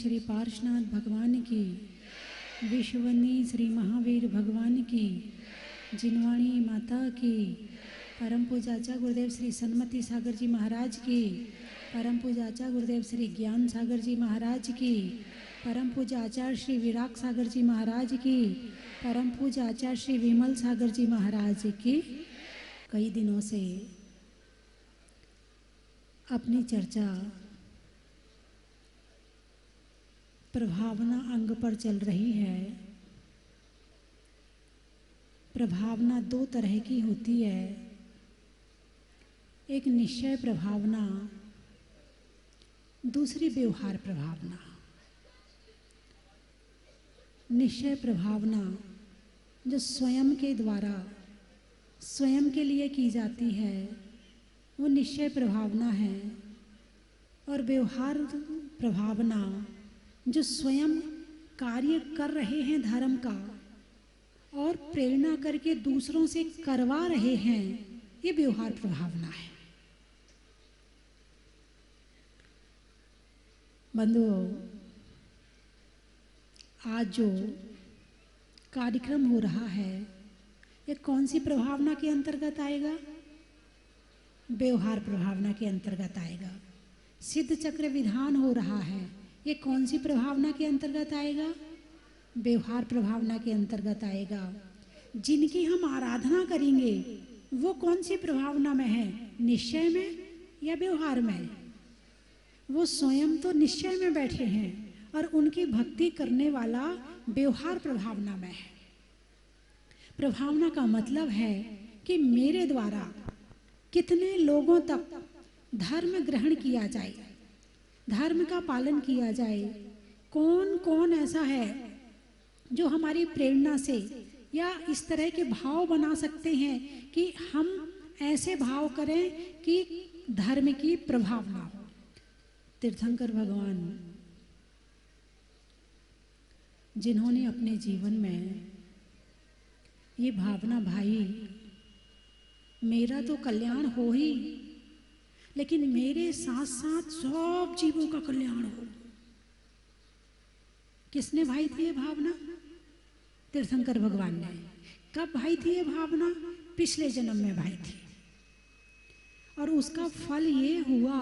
श्री पार्श्वनाथ भगवान की, विश्ववंदनीय श्री महावीर भगवान की, जिनवाणी माता की, परम पूजाचा गुरुदेव श्री सन्मति सागर जी महाराज की, परम पूजाचा गुरुदेव श्री ज्ञान सागर जी महाराज की, परम पूजा आचार्य श्री विराग सागर जी महाराज की, परम पूजा आचार्य श्री विमल सागर जी महाराज की। कई दिनों से अपनी चर्चा प्रभावना अंग पर चल रही है। प्रभावना दो तरह की होती है, एक निश्चय प्रभावना, दूसरी व्यवहार प्रभावना। निश्चय प्रभावना जो स्वयं के द्वारा स्वयं के लिए की जाती है वो निश्चय प्रभावना है, और व्यवहार प्रभावना जो स्वयं कार्य कर रहे हैं धर्म का और प्रेरणा करके दूसरों से करवा रहे हैं, ये व्यवहार प्रभावना है। बंधुओं, आज जो कार्यक्रम हो रहा है ये कौन सी प्रभावना के अंतर्गत आएगा? व्यवहार प्रभावना के अंतर्गत आएगा। सिद्ध चक्र विधान हो रहा है, ये कौन सी प्रभावना के अंतर्गत आएगा? व्यवहार प्रभावना के अंतर्गत आएगा। जिनकी हम आराधना करेंगे वो कौन सी प्रभावना में है? निश्चय में या व्यवहार में? वो स्वयं तो निश्चय में बैठे हैं और उनकी भक्ति करने वाला व्यवहार प्रभावना में है। प्रभावना का मतलब है कि मेरे द्वारा कितने लोगों तक धर्म ग्रहण किया जाए, धर्म का पालन किया जाए। कौन कौन ऐसा है जो हमारी प्रेरणा से या इस तरह के भाव बना सकते हैं कि हम ऐसे भाव करें कि धर्म की प्रभावना हो। तीर्थंकर भगवान जिन्होंने अपने जीवन में ये भावना भाई मेरा तो कल्याण हो ही, लेकिन मेरे साथ साथ सब जीवों का कल्याण हो। किसने भाई थी ये भावना? तीर्थंकर भगवान ने। कब भाई थी ये भावना? पिछले जन्म में भाई थी। और उसका फल ये हुआ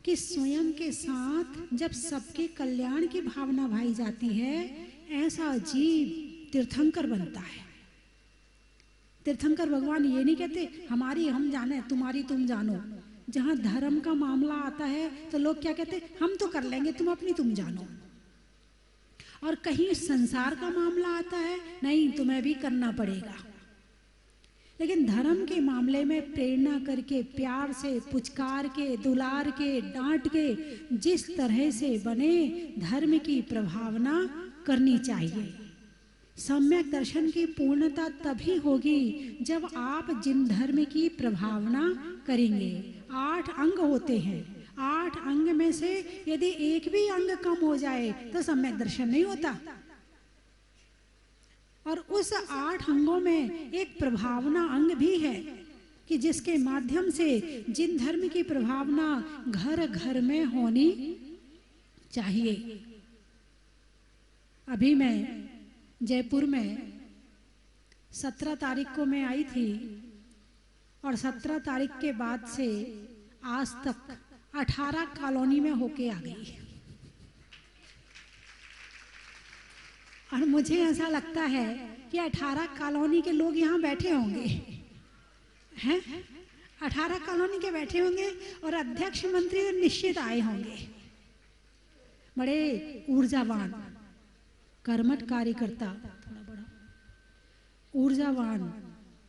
कि स्वयं के साथ जब सबके कल्याण की भावना भाई जाती है, ऐसा जीव तीर्थंकर बनता है। तीर्थंकर भगवान ये नहीं कहते हमारी हम जाने, तुम्हारी तुम जानो। जहाँ धर्म का मामला आता है तो लोग क्या कहते, हम तो कर लेंगे, तुम अपनी तुम जानो। और कहीं संसार का मामला आता है, नहीं तुम्हें भी करना पड़ेगा। लेकिन धर्म के मामले में प्रेरणा करके, प्यार से, पुचकार के, दुलार के, डांट के, जिस तरह से बने धर्म की प्रभावना करनी चाहिए। सम्यक दर्शन की पूर्णता तभी होगी जब आप जिन धर्म की प्रभावना करेंगे। 8 अंग होते हैं, 8 अंग में से यदि एक भी अंग कम हो जाए तो सम्यक दर्शन नहीं होता। और उस 8 अंगों में एक प्रभावना अंग भी है कि जिसके माध्यम से जिन धर्म की प्रभावना घर घर में होनी चाहिए। अभी मैं जयपुर में 17 तारीख को मैं आई थी और 17 तारीख के बाद से आज तक 18 कॉलोनी में होके आ गई। और मुझे ऐसा लगता है कि 18 कॉलोनी के लोग यहाँ बैठे होंगे, हैं? 18 कॉलोनी के बैठे होंगे और अध्यक्ष मंत्री निश्चित आए होंगे। बड़े ऊर्जावान, कर्मठ कार्यकर्ता, थोड़ा बड़ा ऊर्जावान,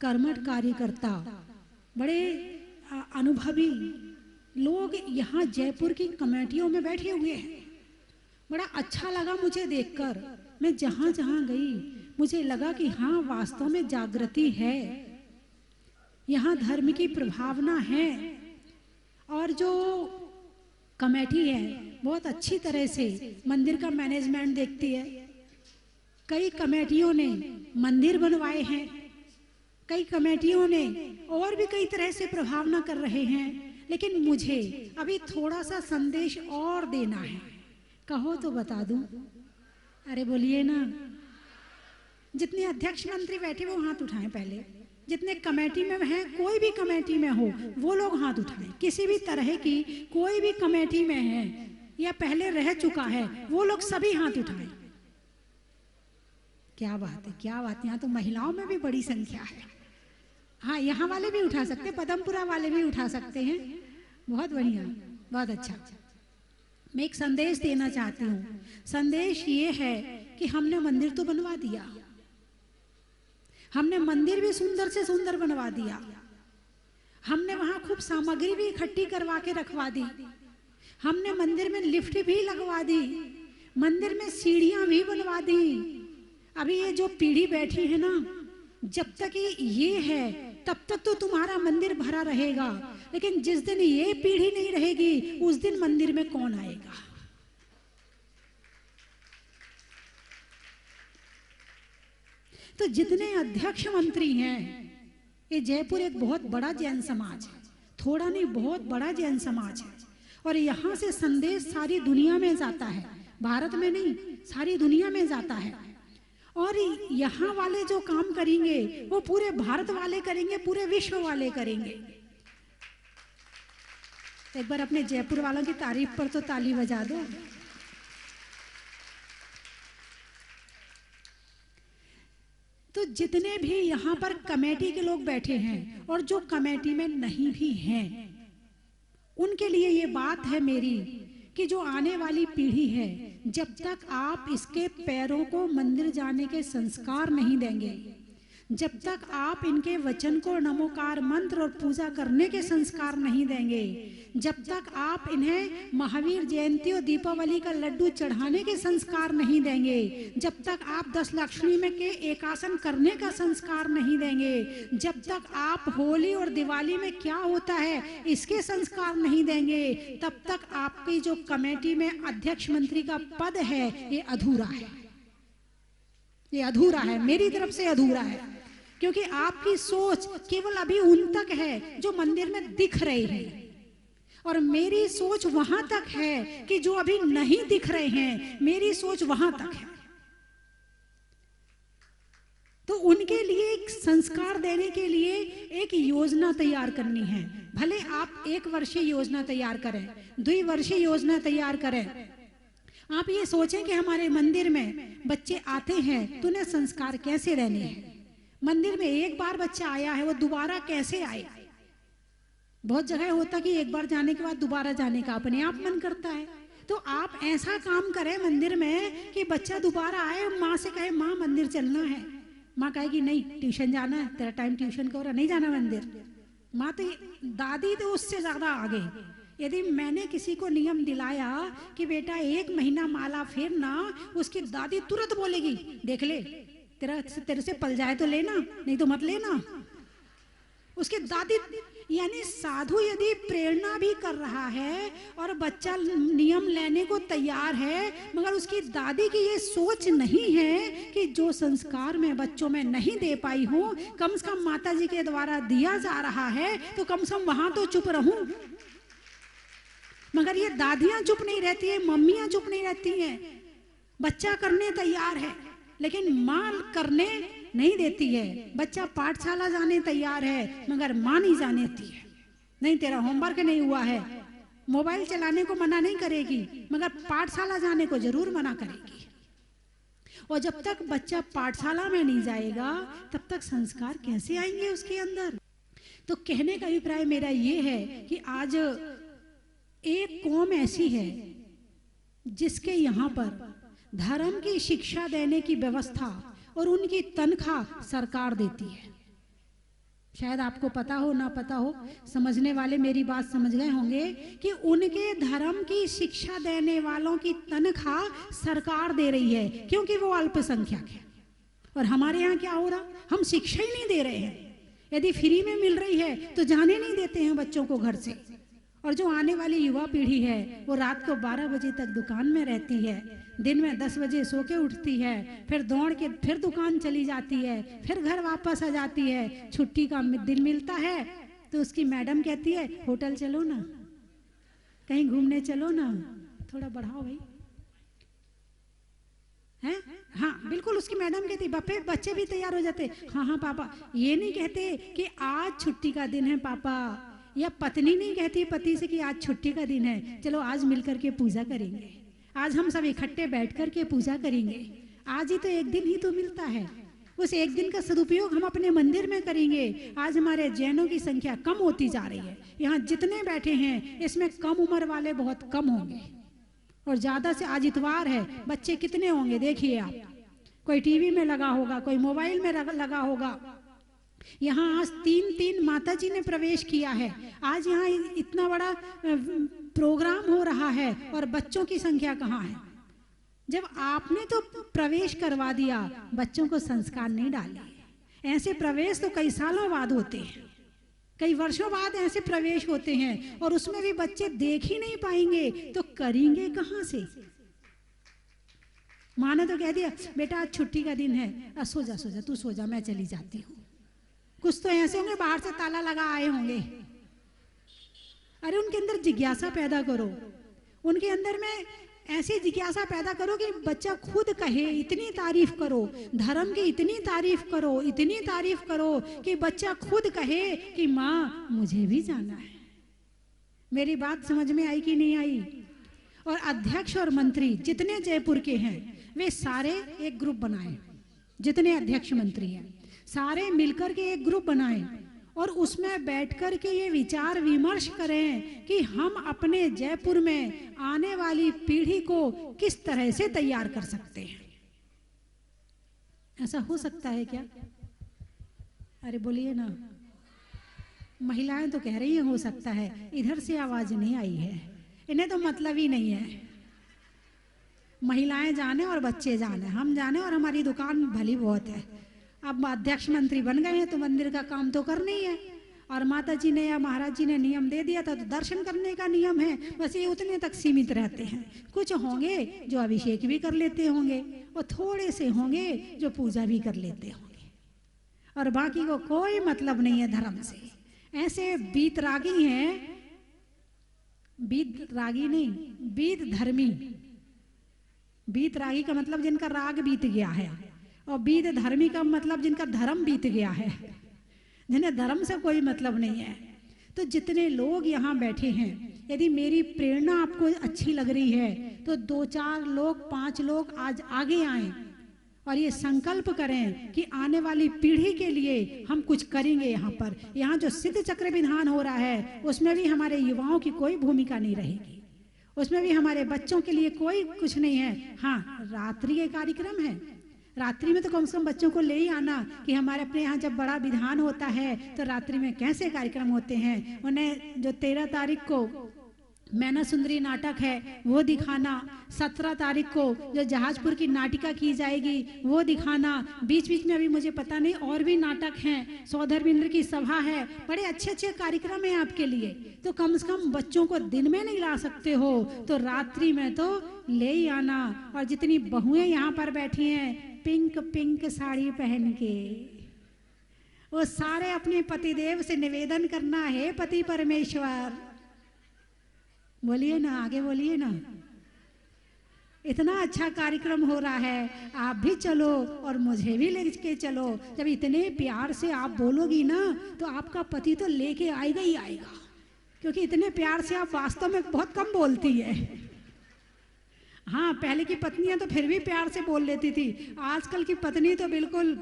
कर्मठ कार्यकर्ता, बड़े अनुभवी लोग यहाँ जयपुर की कमेटियों में बैठे हुए हैं। बड़ा अच्छा लगा मुझे देखकर। मैं जहाँ जहाँ गई मुझे लगा कि हाँ, वास्तव में जागृति है, यहाँ धर्म की प्रभावना है। और जो कमेटी है बहुत अच्छी तरह से मंदिर का मैनेजमेंट देखती है। कई कमेटियों ने मंदिर बनवाए हैं, कई कमेटियों ने और भी कई तरह से प्रभावना कर रहे हैं। लेकिन मुझे अभी थोड़ा सा संदेश और देना है कहो तो बता दूं। अरे बोलिए ना। जितने अध्यक्ष मंत्री बैठे वो हाथ उठाएं पहले। जितने कमेटी में हैं, कोई भी कमेटी में हो वो लोग हाथ उठाएं। किसी भी तरह की कोई भी कमेटी में है या पहले रह चुका है वो लोग सभी हाथ उठाएं। क्या बात है, क्या बात है। यहाँ तो महिलाओं में भी बड़ी संख्या है। हाँ, यहाँ वाले भी उठा सकते हैं, पदमपुरा वाले भी उठा सकते हैं। बहुत बढ़िया, बहुत अच्छा। मैं एक संदेश देना चाहती हूँ। संदेश ये है कि हमने मंदिर तो बनवा दिया, हमने मंदिर भी सुंदर से सुंदर बनवा दिया, हमने वहां खूब सामग्री भी इकट्ठी करवा के रखवा दी, हमने मंदिर में लिफ्ट भी लगवा दी, मंदिर में सीढ़ियां भी बनवा दी। अभी ये जो पीढ़ी बैठी है ना, जब तक ये है तब तक तो तुम्हारा मंदिर भरा रहेगा, लेकिन जिस दिन ये पीढ़ी नहीं रहेगी उस दिन मंदिर में कौन आएगा। तो जितने अध्यक्ष मंत्री हैं, ये जयपुर एक बहुत बड़ा जैन समाज है, थोड़ा नहीं बहुत बड़ा जैन समाज है, और यहाँ से संदेश सारी दुनिया में जाता है, भारत में नहीं सारी दुनिया में जाता है। और यहाँ वाले जो काम करेंगे वो पूरे भारत वाले करेंगे, पूरे विश्व वाले करेंगे। एक बार अपने जयपुर वालों की तारीफ पर तो ताली बजा दो। तो जितने भी यहाँ पर कमेटी के लोग बैठे हैं और जो कमेटी में नहीं भी हैं, उनके लिए ये बात है मेरी कि जो आने वाली पीढ़ी है, जब तक आप इसके पैरों को मंदिर जाने के संस्कार नहीं देंगे, जब तक आप इनके वचन को नमोकार मंत्र और पूजा करने के संस्कार नहीं देंगे, जब तक आप इन्हें महावीर जयंती और दीपावली का लड्डू चढ़ाने के संस्कार नहीं देंगे, जब तक आप 10 लक्ष्मी में के एकासन करने का संस्कार नहीं देंगे, जब तक आप होली और दिवाली में क्या होता है इसके संस्कार नहीं देंगे, तब तक आपकी जो कमेटी में अध्यक्ष मंत्री का पद है ये अधूरा है। ये अधूरा है, मेरी तरफ से अधूरा है, क्योंकि आपकी सोच केवल अभी उन तक है जो मंदिर में दिख रहे हैं, और मेरी सोच वहां तक है कि जो अभी नहीं दिख रहे हैं, मेरी सोच वहां तक है। तो उनके लिए एक संस्कार देने के लिए एक योजना तैयार करनी है। भले आप 1 वर्षीय योजना तैयार करें, 2 वर्षीय योजना तैयार करें। आप ये सोचें कि हमारे मंदिर में बच्चे आते हैं तो उन्हें संस्कार कैसे देने हैं। मंदिर में एक बार बच्चा आया है, वो दोबारा कैसे आए। बहुत जगह होता कि एक बार जाने के बाद दोबारा जाने का अपने आप मन करता है। तो आप ऐसा काम करें मंदिर में कि बच्चा दोबारा आए, माँ से कहे माँ मंदिर चलना है, माँ कहेगी नहीं ट्यूशन जाना है, तेरा टाइम ट्यूशन का हो रहा, नहीं जाना मंदिर। माँ तो दादी तो उससे ज्यादा आगे। यदि मैंने किसी को नियम दिलाया कि बेटा 1 महीना माला फेरना, उसकी दादी तुरंत बोलेगी देख ले, तेरे से पल जाए तो लेना, नहीं तो मत लेना। उसकी दादी, यानी साधु यदि प्रेरणा भी कर रहा है और बच्चा नियम लेने को तैयार है, मगर उसकी दादी की ये सोच नहीं है कि जो संस्कार मैं बच्चों में नहीं दे पाई हूँ, कम से कम माता जी के द्वारा दिया जा रहा है, तो कम से कम वहां तो चुप रहूं। मगर ये दादियां चुप नहीं रहती है, मम्मियां चुप नहीं रहती हैं। बच्चा करने तैयार है लेकिन माँ करने नहीं देती है। बच्चा पाठशाला जाने तैयार है मगर माँ नहीं जाने देती है। नहीं तेरा होमवर्क नहीं हुआ है, मोबाइल चलाने को मना नहीं करेगी मगर पाठशाला जाने को जरूर मना करेगी। और जब तक बच्चा पाठशाला में नहीं जाएगा तब तक संस्कार कैसे आएंगे उसके अंदर। तो कहने का अभिप्राय मेरा ये है कि आज एक कौम ऐसी है जिसके यहाँ पर धर्म की शिक्षा देने की व्यवस्था और उनकी तनख्वाह सरकार देती है। शायद आपको पता हो ना पता हो, समझने वाले मेरी बात समझ गए होंगे कि उनके धर्म की शिक्षा देने वालों की तनख्वाह सरकार दे रही है, क्योंकि वो अल्पसंख्यक है। और हमारे यहाँ क्या हो रहा, हम शिक्षा ही नहीं दे रहे हैं। यदि फ्री में मिल रही है तो जाने नहीं देते हैं बच्चों को घर से। और जो आने वाली युवा पीढ़ी है वो रात को 12 बजे तक दुकान में रहती है, दिन में 10 बजे सो के उठती है, फिर दौड़ के फिर दुकान चली जाती है, फिर घर वापस आ जाती है। छुट्टी का दिन मिलता है तो उसकी मैडम कहती है होटल चलो ना, कहीं घूमने चलो ना, थोड़ा बढ़ाओ भाई, हैं? हाँ बिल्कुल, उसकी मैडम कहती बच्चे भी तैयार हो जाते, हाँ हाँ पापा। ये नहीं कहते कि आज छुट्टी का दिन है पापा, या पत्नी नहीं कहती पति से कि आज छुट्टी का दिन है, चलो आज मिलकर के पूजा करेंगे, आज हम सब इकट्ठे बैठ कर के पूजा करेंगे। आज ही तो एक दिन ही तो मिलता है, उस एक दिन का सदुपयोग हम अपने मंदिर में करेंगे। आज हमारे जैनों की संख्या कम होती जा रही है, यहाँ जितने बैठे हैं इसमें कम उम्र वाले बहुत कम होंगे, और ज्यादा से, आज इतवार है, बच्चे कितने होंगे देखिए आप, कोई टीवी में लगा होगा, कोई मोबाइल में लगा होगा। यहाँ आज 3 माता जी ने प्रवेश किया है, आज यहाँ इतना बड़ा प्रोग्राम हो रहा है, और बच्चों की संख्या कहाँ है? जब आपने तो प्रवेश करवा दिया, बच्चों को संस्कार नहीं डाले। ऐसे प्रवेश तो कई सालों बाद होते हैं, कई वर्षों बाद ऐसे प्रवेश होते हैं, और उसमें भी बच्चे देख ही नहीं पाएंगे तो करेंगे कहाँ से? माँ ने तो कह दिया बेटा आज छुट्टी का दिन है, सो जा तू सो जा, मैं चली जाती हूँ। कुछ तो ऐसे होंगे बाहर से ताला लगा आए होंगे। अरे उनके अंदर जिज्ञासा पैदा करो, उनके अंदर में ऐसी जिज्ञासा पैदा करो कि बच्चा खुद कहे, इतनी तारीफ करो धर्म की, इतनी तारीफ करो, इतनी तारीफ करो कि बच्चा खुद कहे कि माँ मुझे भी जाना है। मेरी बात समझ में आई कि नहीं आई? और अध्यक्ष और मंत्री जितने जयपुर के हैं वे सारे एक ग्रुप बनाए, जितने अध्यक्ष मंत्री हैं सारे मिलकर के एक ग्रुप बनाए, और उसमें बैठकर के ये विचार विमर्श करें कि हम अपने जयपुर में आने वाली पीढ़ी को किस तरह से तैयार कर सकते हैं। ऐसा हो सकता है क्या? अरे बोलिए ना। महिलाएं तो कह रही हैं हो सकता है, इधर से आवाज नहीं आई है, इन्हें तो मतलब ही नहीं है। महिलाएं जाने और बच्चे जाने, हम जाने और हमारी दुकान भली बहुत है। अब अध्यक्ष मंत्री बन गए हैं तो मंदिर का काम तो करना ही है, और माता जी ने या महाराज जी ने नियम दे दिया था तो दर्शन करने का नियम है, बस ये उतने तक सीमित रहते हैं। कुछ होंगे जो अभिषेक भी कर लेते होंगे, और थोड़े से होंगे जो पूजा भी कर लेते होंगे, और बाकी को कोई मतलब नहीं है धर्म से। ऐसे बीतरागी हैं, बीतरागी नहीं, बीत धर्मी। बीतरागी का मतलब जिनका राग बीत गया है, और बीत धर्मी का मतलब जिनका धर्म बीत गया है, जिन्हें धर्म से कोई मतलब नहीं है। तो जितने लोग यहाँ बैठे हैं, यदि मेरी प्रेरणा आपको अच्छी लग रही है तो 2-4 लोग 5 लोग आज आगे आएं और ये संकल्प करें कि आने वाली पीढ़ी के लिए हम कुछ करेंगे। यहाँ पर, यहाँ जो सिद्ध चक्र विधान हो रहा है उसमें भी हमारे युवाओं की कोई भूमिका नहीं रहेगी, उसमें भी हमारे बच्चों के लिए कोई कुछ नहीं है। हाँ, रात्रि ये कार्यक्रम है, रात्रि में तो कम से कम बच्चों को ले ही आना कि हमारे अपने यहाँ जब बड़ा विधान होता है तो रात्रि में कैसे कार्यक्रम होते हैं। उन्हें जो 13 तारीख को मैना सुंदरी नाटक है वो दिखाना, 17 तारीख को जो जहाजपुर की नाटिका की जाएगी वो दिखाना, बीच बीच में अभी मुझे पता नहीं और भी नाटक हैं, सौधर्मेंद्र की सभा है, बड़े अच्छे अच्छे कार्यक्रम हैं आपके लिए। तो कम से कम बच्चों को दिन में नहीं ला सकते हो तो रात्रि में तो ले ही आना। और जितनी बहुएं यहाँ पर बैठी हैं पिंक पिंक साड़ी पहन के, वो सारे अपने पतिदेव से निवेदन करना है, पति परमेश्वर, बोलिए ना, आगे बोलिए ना। इतना अच्छा कार्यक्रम हो रहा है, आप भी चलो और मुझे भी लेके चलो। जब इतने प्यार से आप बोलोगी ना तो आपका पति तो लेके आएगा ही आएगा, क्योंकि इतने प्यार से आप वास्तव में बहुत कम बोलती है। हाँ, पहले की पत्नियां तो फिर भी प्यार से बोल लेती थी, आजकल की पत्नी तो बिल्कुल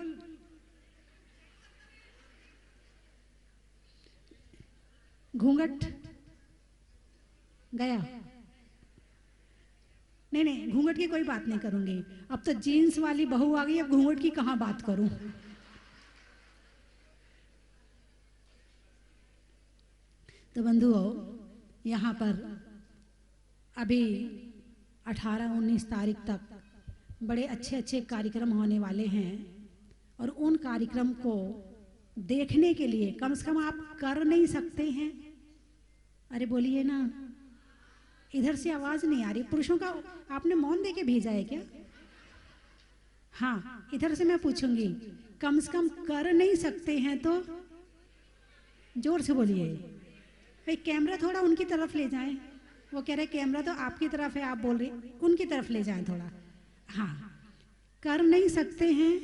घूंघट गया। नहीं नहीं, घूंघट की कोई बात नहीं करूंगी, अब तो जीन्स वाली बहू आ गई, अब घूंघट की कहां बात करूं। तो बंधुओं, यहाँ पर अभी 18-19 तारीख तक बड़े अच्छे अच्छे कार्यक्रम होने वाले हैं, और उन कार्यक्रम को देखने के लिए कम से कम आप कर नहीं सकते हैं? अरे बोलिए ना, इधर से आवाज नहीं आ रही। पुरुषों का आपने मौन दे के भेजा है क्या? हाँ, इधर से मैं पूछूंगी, कम से कम कर नहीं सकते हैं तो जोर से बोलिए। भाई कैमरा थोड़ा उनकी तरफ ले जाएं, वो कह रहे कैमरा तो आपकी तरफ है, आप बोल रहे उनकी तरफ ले जाएं थोड़ा। हाँ, कर नहीं सकते हैं?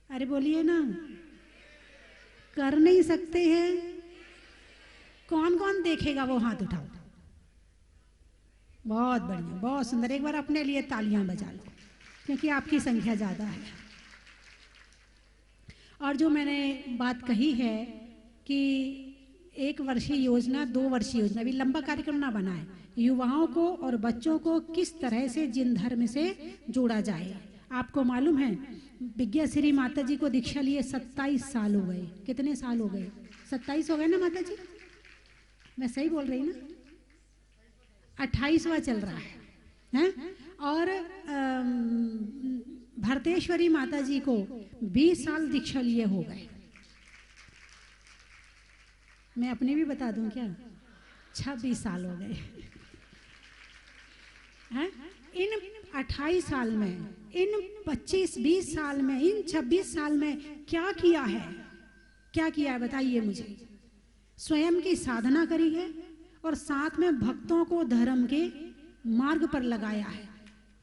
अरे बोलिए ना, कर नहीं सकते हैं? कौन कौन देखेगा वो हाथ उठाओ। बहुत बढ़िया, बहुत सुंदर। एक बार अपने लिए तालियां बजा लो, क्योंकि आपकी संख्या ज़्यादा है। और जो मैंने बात कही है कि 1 वर्षीय योजना, 2 वर्षीय योजना, अभी लंबा कार्यक्रम ना बनाए, युवाओं को और बच्चों को किस तरह से जिन धर्म से जोड़ा जाए। आपको मालूम है, विज्ञा श्री माता जी को दीक्षा लिए 27 साल हो गए। कितने साल हो गए? 27 हो गए ना माता जी? मैं सही बोल रही ना? 28वां चल रहा है? और भरतेश्वरी माता जी को 20 साल दीक्षा लिए हो गए। मैं अपने भी बता दूं क्या? 26 साल हो गए हैं। इन 28 साल में, इन 25-20 साल में, इन 26 साल में क्या किया है? क्या किया है बताइए मुझे। स्वयं की साधना करी है और साथ में भक्तों को धर्म के मार्ग पर लगाया है।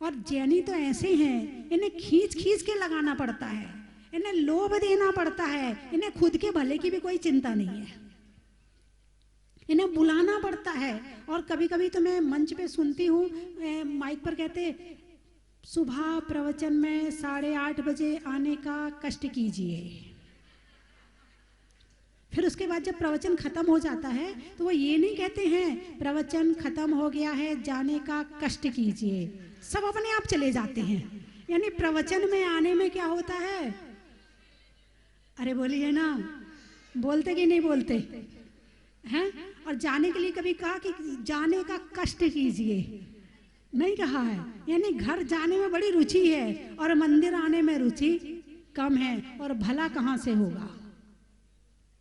और जैनी तो ऐसे हैं, इन्हें खींच खींच के लगाना पड़ता है, इन्हें लोभ देना पड़ता है, इन्हें खुद के भले की भी कोई चिंता नहीं है, इन्हें बुलाना पड़ता है। और कभी कभी तो मैं मंच पे सुनती हूँ, माइक पर कहते, सुबह प्रवचन में 8:30 बजे आने का कष्ट कीजिए। फिर उसके बाद जब प्रवचन खत्म हो जाता है तो वो ये नहीं कहते हैं प्रवचन खत्म हो गया है, जाने का कष्ट कीजिए। सब अपने आप चले जाते हैं। यानी प्रवचन में आने में क्या होता है? अरे बोलिए ना, बोलते कि नहीं बोलते हैं? और जाने के लिए कभी कहा कि जाने का कष्ट कीजिए? नहीं कहा है। यानी घर जाने में बड़ी रुचि है और मंदिर आने में रुचि कम है। और भला कहाँ से होगा?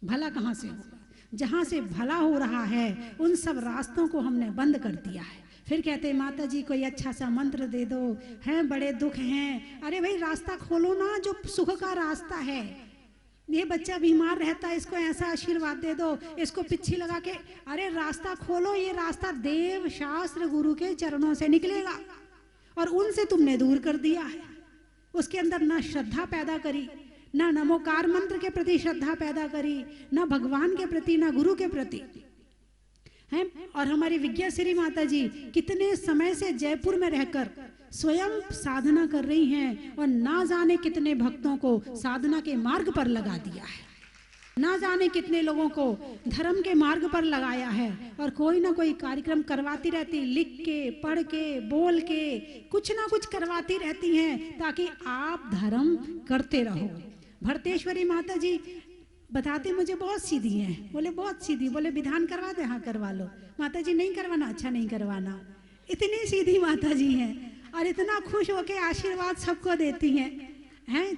भला कहाँ से होगा? जहाँ से भला हो रहा है उन सब रास्तों को हमने बंद कर दिया है। फिर कहते हैं माता जी कोई अच्छा सा मंत्र दे दो, हैं बड़े दुख हैं। अरे भाई रास्ता खोलो ना, जो सुख का रास्ता है। ये बच्चा बीमार रहता है, इसको ऐसा आशीर्वाद दे दो, इसको पिच्छी लगा के, अरे रास्ता खोलो। ये रास्ता देव शास्त्र गुरु के चरणों से निकलेगा और उनसे तुमने दूर कर दिया है। उसके अंदर ना श्रद्धा पैदा करी, ना नमोकार मंत्र के प्रति श्रद्धा पैदा करी, ना भगवान के प्रति, ना गुरु के प्रति हैं। और हमारी विज्ञाश्री माता जी कितने समय से जयपुर में रहकर स्वयं साधना कर रही हैं और ना जाने कितने भक्तों को साधना के मार्ग पर लगा दिया है, ना जाने कितने लोगों को धर्म के मार्ग पर लगाया है। और कोई ना कोई कार्यक्रम करवाती रहती, लिख के, पढ़ के, बोल के, कुछ ना कुछ करवाती रहती हैं ताकि आप धर्म करते रहो। भरतेश्वरी माता जी बताते मुझे बहुत सीधी हैं। बोले बहुत सीधी, बोले विधान करवा दे, हाँ करवा लो। माता जी नहीं करवाना, अच्छा नहीं करवाना। इतनी सीधी माता जी हैं और इतना खुश होके आशीर्वाद सबको देती हैं।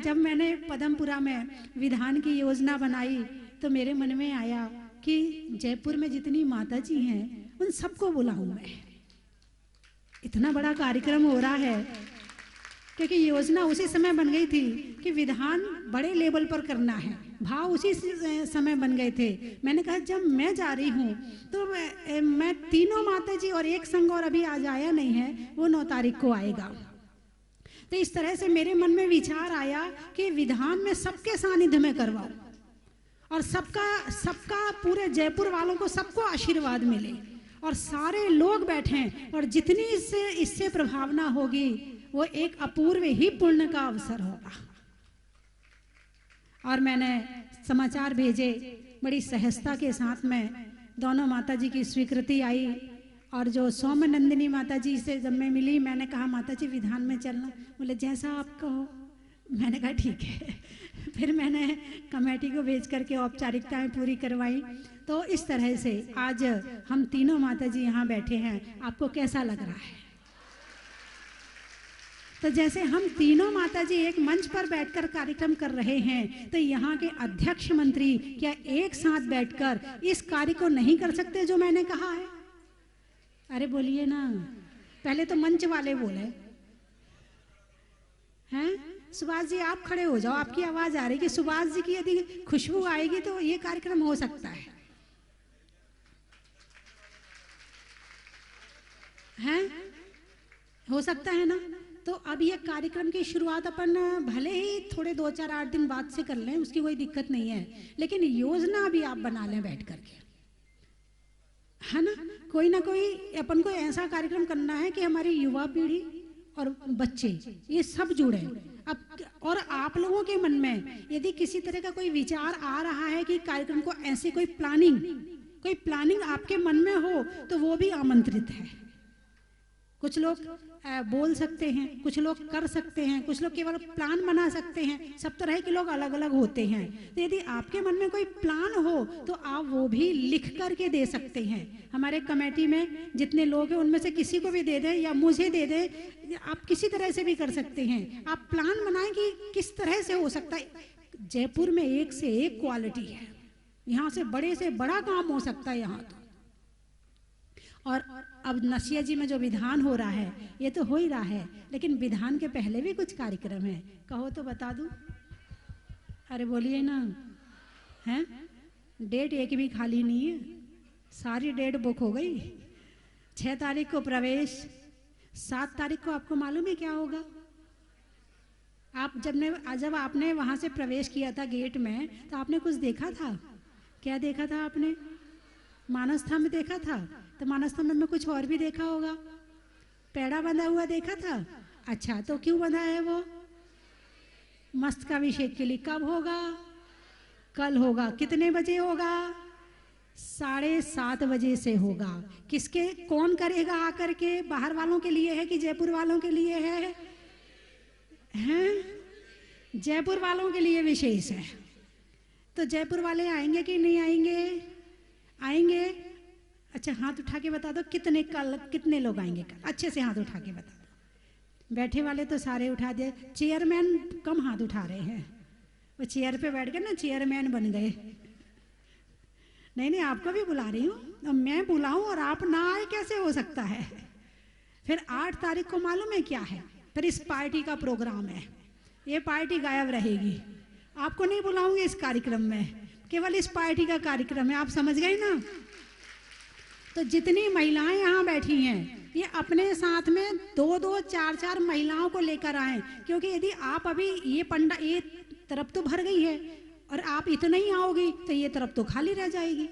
जब मैंने पदमपुरा में विधान की योजना बनाई तो मेरे मन में आया कि जयपुर में जितनी माता जी हैं उन सबको बुलाऊं मैं। इतना बड़ा कार्यक्रम हो रहा है क्योंकि योजना उसी समय बन गई थी कि विधान बड़े लेवल पर करना है, भाव उसी समय बन गए थे। मैंने कहा जब मैं जा रही हूँ तो मैं तीनों माता जी और एक संघ और अभी आज आया नहीं है, वो 9 तारीख को आएगा। तो इस तरह से मेरे मन में विचार आया कि विधान में सबके सानिध्य में करवाओ और सबका पूरे जयपुर वालों को सबको आशीर्वाद मिले और सारे लोग बैठें और जितनी इससे प्रभावना होगी वो एक अपूर्व ही पुण्य का अवसर होगा। और मैंने समाचार भेजे, बड़ी सहजता के साथ में दोनों माता जी की स्वीकृति आई। और जो सोमनंदिनी माता जी से जब मैं मिली, मैंने कहा माता जी विधान में चलना? बोले जैसा आप कहो। मैंने कहा ठीक है। फिर मैंने कमेटी को भेज करके औपचारिकताएं पूरी करवाई। तो इस तरह से आज हम तीनों माता जी यहाँ बैठे हैं। आपको कैसा लग रहा है? तो जैसे हम तीनों माता जी एक मंच पर बैठकर कार्यक्रम कर रहे हैं, तो यहाँ के अध्यक्ष मंत्री क्या एक साथ बैठकर इस कार्य को नहीं कर सकते जो मैंने कहा है? अरे बोलिए ना, पहले तो मंच वाले बोले हैं। सुभाष जी आप खड़े हो जाओ, आपकी आवाज आ रही कि सुभाष जी की यदि खुशबू आएगी तो ये कार्यक्रम हो सकता है। हैं? हो सकता है ना? तो अब ये कार्यक्रम की शुरुआत अपन भले ही थोड़े 2-4-8 दिन बाद से कर लें, उसकी कोई दिक्कत नहीं है, लेकिन योजना भी आप बना लें बैठ करके, है ना। कोई ना कोई अपन को ऐसा कार्यक्रम करना है कि हमारी युवा पीढ़ी और बच्चे ये सब जुड़े। अब और आप लोगों के मन में यदि किसी तरह का कोई विचार आ रहा है कि कार्यक्रम को ऐसे कोई प्लानिंग आपके मन में हो, तो वो भी आमंत्रित है। कुछ लोग बोल सकते हैं, कुछ लोग कर सकते हैं, कुछ लोग केवल प्लान बना सकते हैं, सब तरह के लोग अलग अलग होते हैं। तो यदि आपके मन में कोई प्लान हो तो आप वो भी लिख करके दे सकते हैं। हमारे कमेटी में जितने लोग हैं उनमें से किसी को भी दे दें या मुझे दे दें, आप किसी तरह से भी कर सकते हैं। आप प्लान बनाएं कि किस तरह से हो सकता है। जयपुर में एक से एक क्वालिटी है, यहाँ से बड़ा काम हो सकता है यहाँ तो। और अब नसिया जी में जो विधान हो रहा है ये तो हो ही रहा है, लेकिन विधान के पहले भी कुछ कार्यक्रम है, कहो तो बता दूं। अरे बोलिए ना, हैं? डेट एक भी खाली नहीं है, सारी डेट बुक हो गई। 6 तारीख को प्रवेश, 7 तारीख को आपको मालूम है क्या होगा? आप जब आपने वहां से प्रवेश किया था गेट में, तो आपने कुछ देखा था? क्या देखा था आपने? मानसथा में देखा था, तो मानसथा में कुछ और भी देखा होगा। पेड़ा बंधा हुआ देखा था। अच्छा, तो क्यों बंधा है वो? मस्तकाभिषेक के लिए। कब होगा? कल होगा। कितने बजे होगा? 7:30 बजे से होगा। किसके, कौन करेगा आकर के? बाहर वालों के लिए है कि जयपुर वालों के लिए है? हैं? जयपुर वालों के लिए विशेष है। तो जयपुर वाले आएंगे कि नहीं आएंगे? आएंगे। अच्छा, हाथ उठा के बता दो कितने लोग आएंगे कल? अच्छे से हाथ उठा के बता दो। बैठे वाले तो सारे उठा दिए, चेयरमैन कम हाथ उठा रहे हैं। वो चेयर पे बैठ गए ना, चेयरमैन बन गए। नहीं, आपको भी बुला रही हूँ। मैं बुलाऊं और आप ना आए, कैसे हो सकता है? फिर 8 तारीख को मालूम है क्या है? फिर इस पार्टी का प्रोग्राम है। ये पार्टी गायब रहेगी, आपको नहीं बुलाऊंगी इस कार्यक्रम में, केवल इस पार्टी का कार्यक्रम है। आप समझ गए ना? तो जितनी महिलाएं यहाँ बैठी हैं, ये अपने साथ में 2-2, 4-4 महिलाओं को लेकर आए, क्योंकि यदि आप अभी ये तरफ तो भर गई है और आप इतना ही आओगी तो ये तरफ तो खाली रह जाएगी।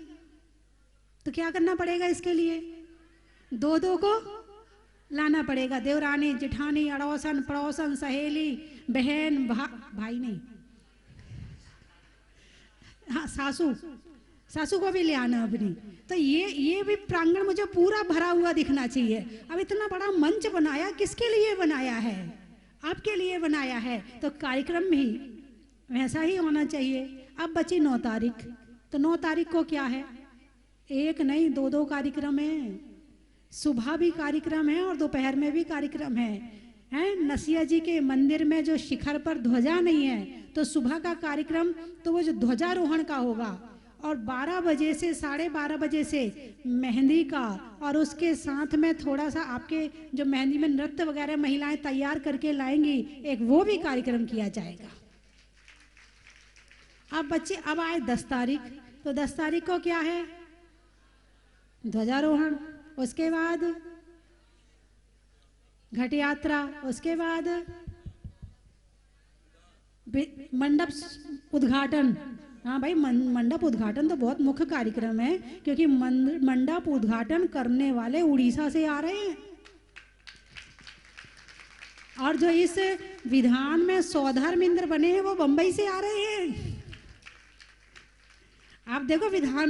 तो क्या करना पड़ेगा इसके लिए? 2-2 को लाना पड़ेगा। देवरानी, जिठानी, अड़ोसन, पड़ोसन, सहेली, बहन, भाई नहीं, हाँ, सासू को भी ले आना अपनी। तो ये भी प्रांगण मुझे पूरा भरा हुआ दिखना चाहिए। अब इतना बड़ा मंच बनाया, किसके लिए बनाया है? आपके लिए बनाया है। तो कार्यक्रम भी वैसा ही होना चाहिए। अब बची 9 तारीख, तो 9 तारीख को क्या है? एक नहीं, 2-2 कार्यक्रम है। सुबह भी कार्यक्रम है और दोपहर में भी कार्यक्रम है। नसिया जी के मंदिर में जो शिखर पर ध्वजा नहीं है, तो सुबह का कार्यक्रम तो वो जो ध्वजारोहण का होगा, और 12 बजे से 12:30 बजे से मेहंदी का, और उसके साथ में थोड़ा सा आपके जो मेहंदी में नृत्य वगैरह महिलाएं तैयार करके लाएंगी, एक वो भी कार्यक्रम किया जाएगा। अब बच्चे, अब आए 10 तारीख, तो 10 तारीख को क्या है? ध्वजारोहण, उसके बाद घट यात्रा, उसके बाद मंडप उद्घाटन। हाँ भाई, मंडप उद्घाटन तो बहुत मुख्य कार्यक्रम है, क्योंकि मंडप उद्घाटन करने वाले उड़ीसा से आ रहे हैं, और जो इस विधान में सौधर्म इंद्र बने हैं वो बंबई से आ रहे हैं। आप देखो, विधान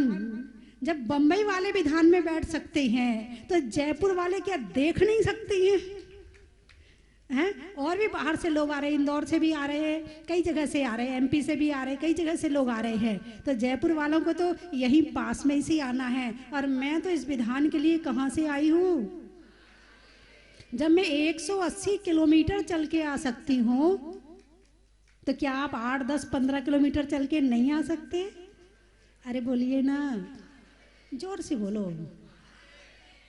जब बंबई वाले विधान में बैठ सकते हैं, तो जयपुर वाले क्या देख नहीं सकते हैं? और भी बाहर से लोग आ रहे हैं, इंदौर से भी आ रहे हैं, कई जगह से आ रहे हैं, MP से भी आ रहे हैं, कई जगह से लोग आ रहे हैं। तो जयपुर वालों को तो यहीं पास में ही आना है। और मैं तो इस विधान के लिए कहाँ से आई हूँ? जब मैं 180 किलोमीटर चल के आ सकती हूँ, तो क्या आप 8, 10, 15 किलोमीटर चल के नहीं आ सकते? अरे बोलिए ना, जोर से बोलो।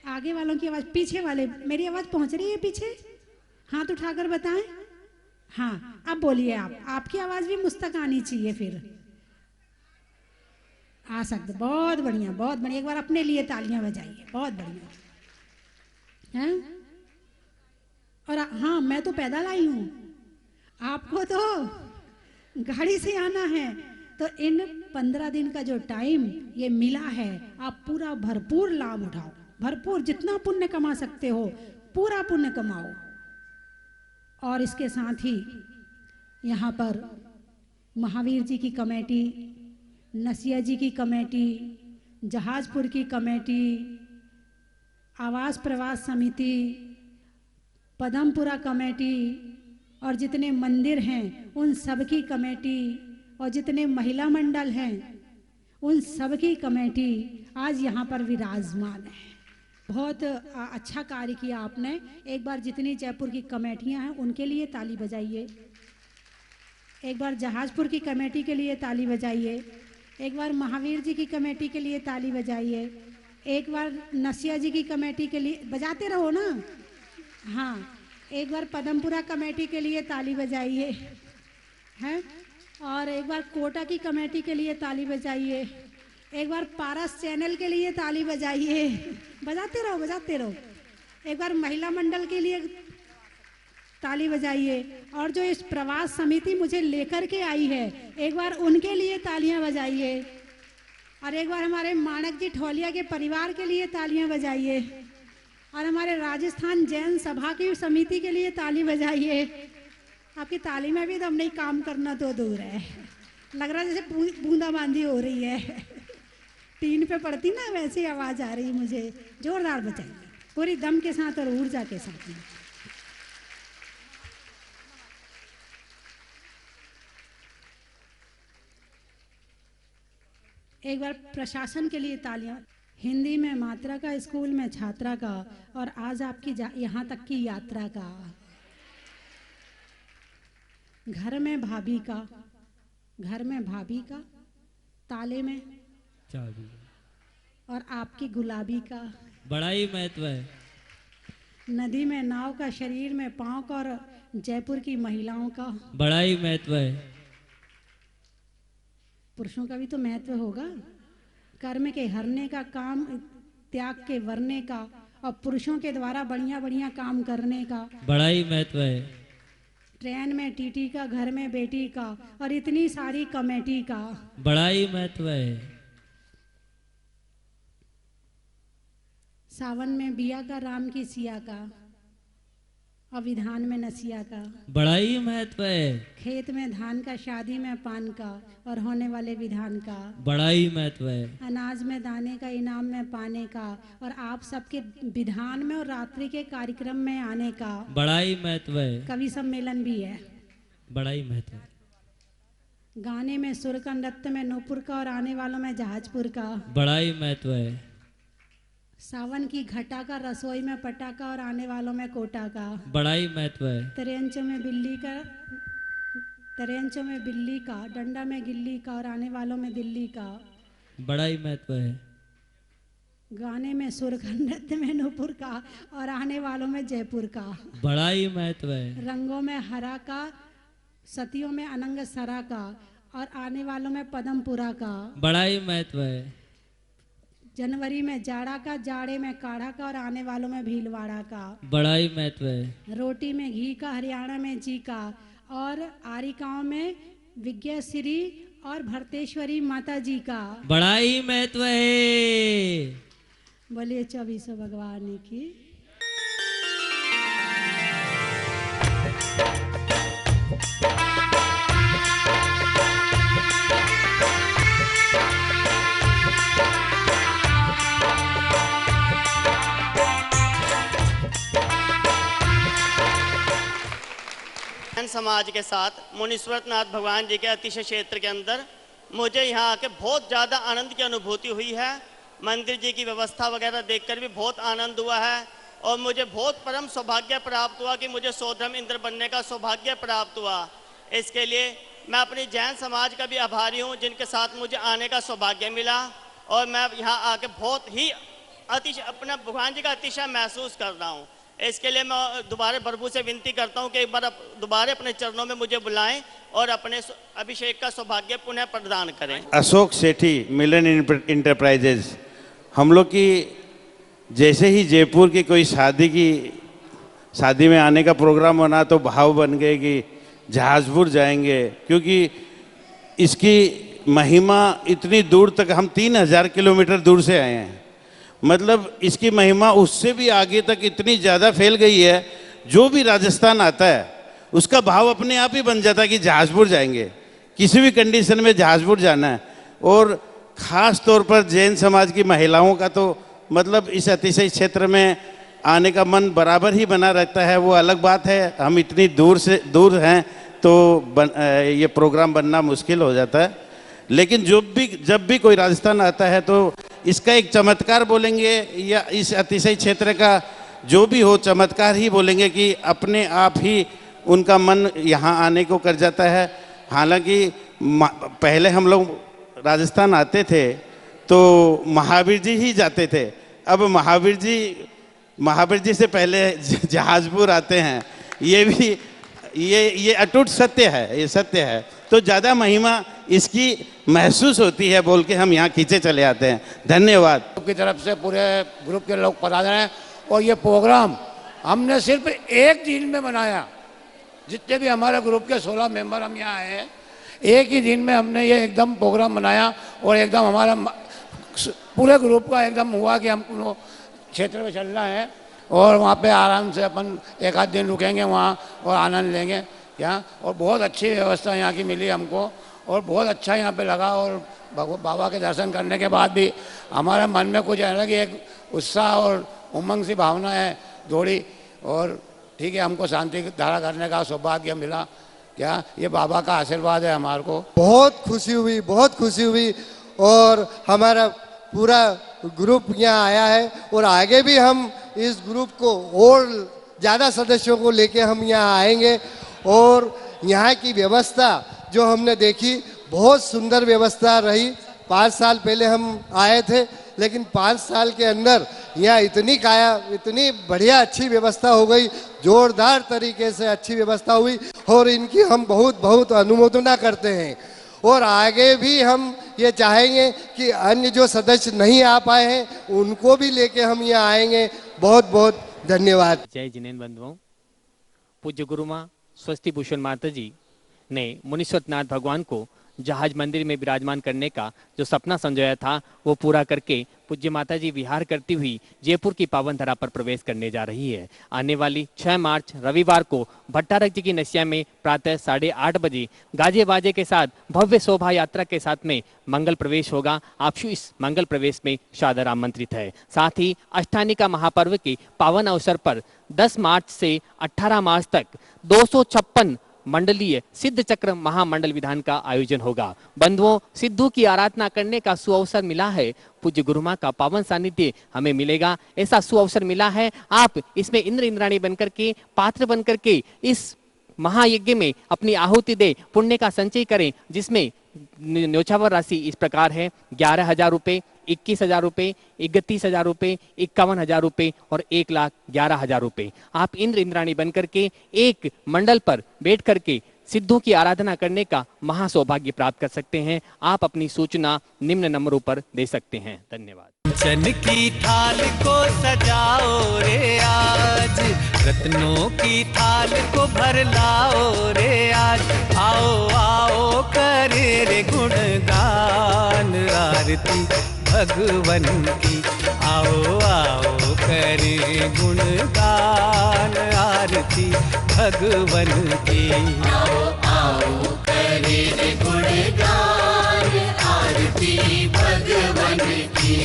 आगे वालों की आवाज, पीछे वाले, मेरी आवाज पहुंच रही है पीछे? हाथ उठाकर बताएं। हाँ, अब बोलिए। आपकी आवाज भी मुस्तक आनी चाहिए, फिर आ सकते। बहुत बढ़िया, बहुत बढ़िया। एक बार अपने लिए तालियां बजाइए, बहुत बढ़िया। हैं? और हाँ, मैं तो पैदल आई हूँ, आपको तो गाड़ी से आना है। तो इन 15 दिन का जो टाइम ये मिला है, आप पूरा भरपूर लाभ उठाओ, भरपूर जितना पुण्य कमा सकते हो पूरा पुण्य कमाओ। और इसके साथ ही यहाँ पर महावीर जी की कमेटी, नसिया जी की कमेटी, जहाजपुर की कमेटी, आवास प्रवास समिति, पदमपुरा कमेटी और जितने मंदिर हैं उन सब की कमेटी और जितने महिला मंडल हैं उन सब की कमेटी आज यहाँ पर विराजमान है। बहुत अच्छा कार्य किया आपने। एक बार जितनी जयपुर की कमेटियाँ हैं उनके लिए ताली बजाइए, एक बार जहाजपुर की कमेटी के लिए ताली बजाइए, एक बार महावीर जी की कमेटी के लिए ताली बजाइए, एक बार नसिया जी की कमेटी के लिए, बजाते रहो ना, हाँ, एक बार पदमपुरा कमेटी के लिए ताली बजाइए हैं, और एक बार कोटा की कमेटी के लिए ताली बजाइए, एक बार पारस चैनल के लिए ताली बजाइए, बजाते रहो बजाते रहो। एक बार महिला मंडल के लिए ताली बजाइए, और जो इस प्रवास समिति मुझे लेकर के आई है एक बार उनके लिए तालियां बजाइए, और एक बार हमारे मानक जी ठौलिया के परिवार के लिए तालियां बजाइए, और हमारे राजस्थान जैन सभा की समिति के लिए ताली बजाइए। आपकी ताली में भी दम नहीं, काम करना तो दूर है, लग रहा है जैसे बूंदाबांदी हो रही है, टीन पे पड़ती ना वैसी आवाज आ रही मुझे। जोरदार बजाइए पूरी दम के साथ और ऊर्जा के साथ में। एक बार प्रशासन के लिए तालियां, हिंदी में मात्रा का, स्कूल में छात्रा का, और आज आपकी यहाँ तक की यात्रा का, घर में भाभी का, घर में भाभी का, ताले में चाबी, और आपकी गुलाबी का, बड़ा ही महत्व है। नदी में नाव का, शरीर में पांव का, और जयपुर की महिलाओं का बड़ा ही महत्व है। पुरुषों का भी तो महत्व होगा, कर्म के हरने का, काम त्याग के वरने का, और पुरुषों के द्वारा बढ़िया बढ़िया काम करने का बड़ा ही महत्व है। ट्रेन में टीटी का, घर में बेटी का, और इतनी सारी कमेटी का बड़ा ही महत्व है। सावन में बिया का, राम की सिया का, और विधान में नसिया का बड़ा ही महत्व है। खेत में धान का, शादी में पान का, और होने वाले विधान का बड़ा ही महत्व है। अनाज में दाने का, इनाम में पाने का, और आप सबके विधान में और रात्रि के कार्यक्रम में आने का बड़ा ही महत्व है। कवि सम्मेलन भी है। बड़ा ही महत्व है। गाने में सुर का, नृत्य में नूपुर का, और आने वालों में जहाजपुर का बड़ा ही महत्व है। सावन की घटा का, रसोई में पटाखा, और आने वालों में कोटा का बड़ा ही महत्व है। तरेंचों में बिल्ली का, तरेंचों में बिल्ली का, डंडा में गिल्ली का, और आने वालों में दिल्ली का बड़ा ही महत्व है। गाने में सुर का, नृत्य में नूपुर का, और आने वालों में जयपुर का बड़ा ही महत्व है। रंगों में हरा का, सतियों में अनंग सरा का, और आने वालों में पदमपुरा का बड़ा ही महत्व है। जनवरी में जाड़ा का, जाड़े में काढ़ा का, और आने वालों में भीलवाड़ा का बड़ा ही महत्व है। रोटी में घी का, हरियाणा में जी का, और आरिकाओं में विज्ञाश्री और भरतेश्वरी माता जी का बड़ा ही महत्व है। बोलिए 24 भगवान की। समाज के साथ मुनीश्वरनाथ भगवान जी के अतिशय क्षेत्र के अंदर मुझे यहाँ आके बहुत ज़्यादा आनंद की अनुभूति हुई है। मंदिर जी की व्यवस्था वगैरह देखकर भी बहुत आनंद हुआ है, और मुझे बहुत परम सौभाग्य प्राप्त हुआ कि मुझे सौधर्म इंद्र बनने का सौभाग्य प्राप्त हुआ। इसके लिए मैं अपनी जैन समाज का भी आभारी हूँ जिनके साथ मुझे आने का सौभाग्य मिला, और मैं यहाँ आके बहुत ही अतिशय अपना भगवान जी का अतिशय महसूस कर रहा हूँ। इसके लिए मैं दोबारा प्रभु से विनती करता हूँ कि एक बार दोबारा अपने चरणों में मुझे बुलाएं और अपने अभिषेक का सौभाग्य पुनः प्रदान करें। अशोक सेठी, मिलन इंटरप्राइजेज। हम लोग की जैसे ही जयपुर की कोई शादी की शादी में आने का प्रोग्राम बना तो भाव बन गए कि जहाजपुर जाएंगे, क्योंकि इसकी महिमा इतनी दूर तक, हम 3000 किलोमीटर दूर से आए हैं, मतलब इसकी महिमा उससे भी आगे तक इतनी ज़्यादा फैल गई है, जो भी राजस्थान आता है उसका भाव अपने आप ही बन जाता है कि जहाजपुर जाएंगे, किसी भी कंडीशन में जहाजपुर जाना है। और ख़ास तौर पर जैन समाज की महिलाओं का तो मतलब इस अतिशय क्षेत्र में आने का मन बराबर ही बना रहता है। वो अलग बात है, हम इतनी दूर हैं तो ये प्रोग्राम बनना मुश्किल हो जाता है, लेकिन जब भी कोई राजस्थान आता है तो इसका एक चमत्कार बोलेंगे, या इस अतिशय क्षेत्र का जो भी हो चमत्कार ही बोलेंगे कि अपने आप ही उनका मन यहाँ आने को कर जाता है। हालांकि पहले हम लोग राजस्थान आते थे तो महावीर जी ही जाते थे, अब महावीर जी से पहले जहाजपुर आते हैं, ये भी ये अटूट सत्य है, ये सत्य है। तो ज़्यादा महिमा इसकी महसूस होती है बोल के हम यहाँ खींचे चले आते हैं। धन्यवाद। की तरफ से पूरे ग्रुप के लोग पधारे हैं और ये प्रोग्राम हमने सिर्फ एक दिन में बनाया। जितने भी हमारे ग्रुप के 16 मेंबर हम यहाँ आए हैं, एक ही दिन में हमने ये एकदम प्रोग्राम बनाया और एकदम हमारा पूरे ग्रुप का एकदम हुआ कि हम क्षेत्र में चलना है और वहाँ पे आराम से अपन एक आध दिन रुकेंगे वहाँ और आनंद लेंगे यहाँ। और बहुत अच्छी व्यवस्था यहाँ की मिली हमको और बहुत अच्छा यहाँ पे लगा। और बाबा के दर्शन करने के बाद भी हमारे मन में कुछ अलग ही एक उत्साह और उमंग सी भावना है दौड़ी। और ठीक है, हमको शांति धारा करने का सौभाग्य मिला। क्या ये बाबा का आशीर्वाद है हमारे को। बहुत खुशी हुई, बहुत खुशी हुई। और हमारा पूरा ग्रुप यहाँ आया है और आगे भी हम इस ग्रुप को और ज़्यादा सदस्यों को लेके हम यहाँ आएंगे। और यहाँ की व्यवस्था जो हमने देखी, बहुत सुंदर व्यवस्था रही। 5 साल पहले हम आए थे, लेकिन 5 साल के अंदर यहाँ इतनी बढ़िया अच्छी व्यवस्था हो गई, जोरदार तरीके से अच्छी व्यवस्था हुई और इनकी हम बहुत बहुत अनुमोदना करते हैं। और आगे भी हम ये चाहेंगे कि अन्य जो सदस्य नहीं आ पाए हैं उनको भी लेके हम यहाँ आएंगे। बहुत बहुत धन्यवाद। जय जिनेन्द्र बंधुओं, पूज्य गुरुमा स्वस्ति भूषण माता जी ने मुनीश्वरनाथ भगवान को जहाज मंदिर में विराजमान करने का जो सपना संजोया था वो पूरा करके पूज्य माता जी विहार करती हुई जयपुर की पावन धरा पर प्रवेश करने जा रही है। आने वाली 6 मार्च रविवार को भट्टारक जी की नसिया में प्रातः 8:30 बजे गाजे बाजे के साथ भव्य शोभा यात्रा के साथ में मंगल प्रवेश होगा। आप इस मंगल प्रवेश में सादर आमंत्रित है। साथ ही अष्टानिका महापर्व के पावन अवसर पर 10 मार्च से 18 मार्च तक 256 मंडलीय सिद्ध चक्र महामंडल विधान का आयोजन होगा। बंधुओं, सिद्धों की आराधना करने का सुअवसर मिला है। पूज्य गुरुमा का पावन सानिध्य हमें मिलेगा, ऐसा सुअवसर मिला है। आप इसमें इंद्र इंद्राणी बनकर के, पात्र बनकर के इस महायज्ञ में अपनी आहुति दे, पुण्य का संचय करें, जिसमें न्योछावर राशि इस प्रकार है: 11,000 रुपये, 21,000 रुपये, 31,000 रुपये, 51,000 रुपये और 1,11,000 रुपये। आप इंद्र इंद्राणी बनकर के एक मंडल पर बैठ करके सिद्धों की आराधना करने का महासौभाग्य प्राप्त कर सकते हैं। आप अपनी सूचना निम्न नंबरों पर दे सकते हैं। धन्यवाद। चन की थाल को सजाओ रे आज, रत्नों की थाल को भर लाओ रे आज। आओ आओ करे रे गुणगान आरती भगवन की। आओ आओ करे गुणगान आरती भगवन की। आओ आओ करे रे गुणगान आरती भगवन की।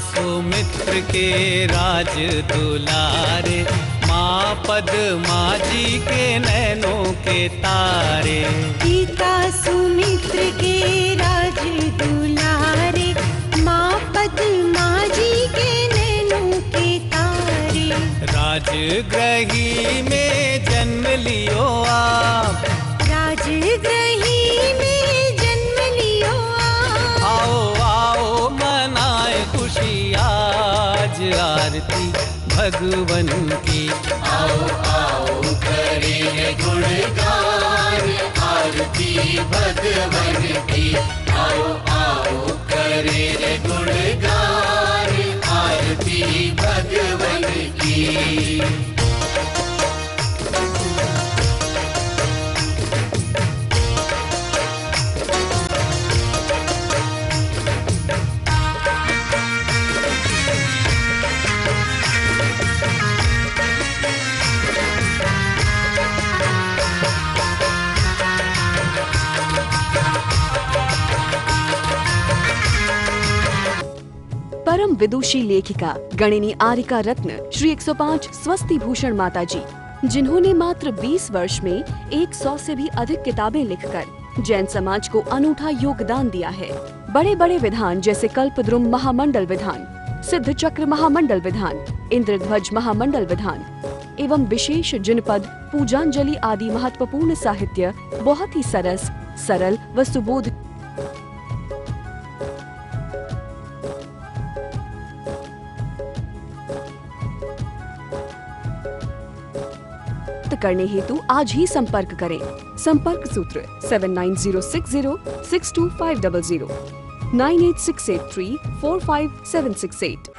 सुमित्र के राज दुलारे, माँ पद्मा जी के नैनों के तारे। पिता सुमित्र के राज दुलारे, माँ पद्मा जी के नैनों के तारे। राजगृही में जन्म लियो आप, राजगृही में जन्म लियो आप। आओ आओ मनाए खुशी भगवन की। आओ आओ करे रे गुणगान, आरती भगवन की। परम विदुषी लेखिका गणिनी आरिका रत्न श्री 105 स्वस्ति भूषण माता जी, जिन्होंने मात्र 20 वर्ष में 100 से भी अधिक किताबें लिखकर जैन समाज को अनूठा योगदान दिया है। बड़े बड़े विधान जैसे कल्पद्रुम महामंडल विधान, सिद्ध चक्र महामंडल विधान, इंद्रध्वज महामंडल विधान एवं विशेष जिनपद, पूजांजलि आदि महत्वपूर्ण साहित्य बहुत ही सरस, सरल व सुबोध करने हेतु आज ही संपर्क करें। संपर्क सूत्र 7906062500 98683456768।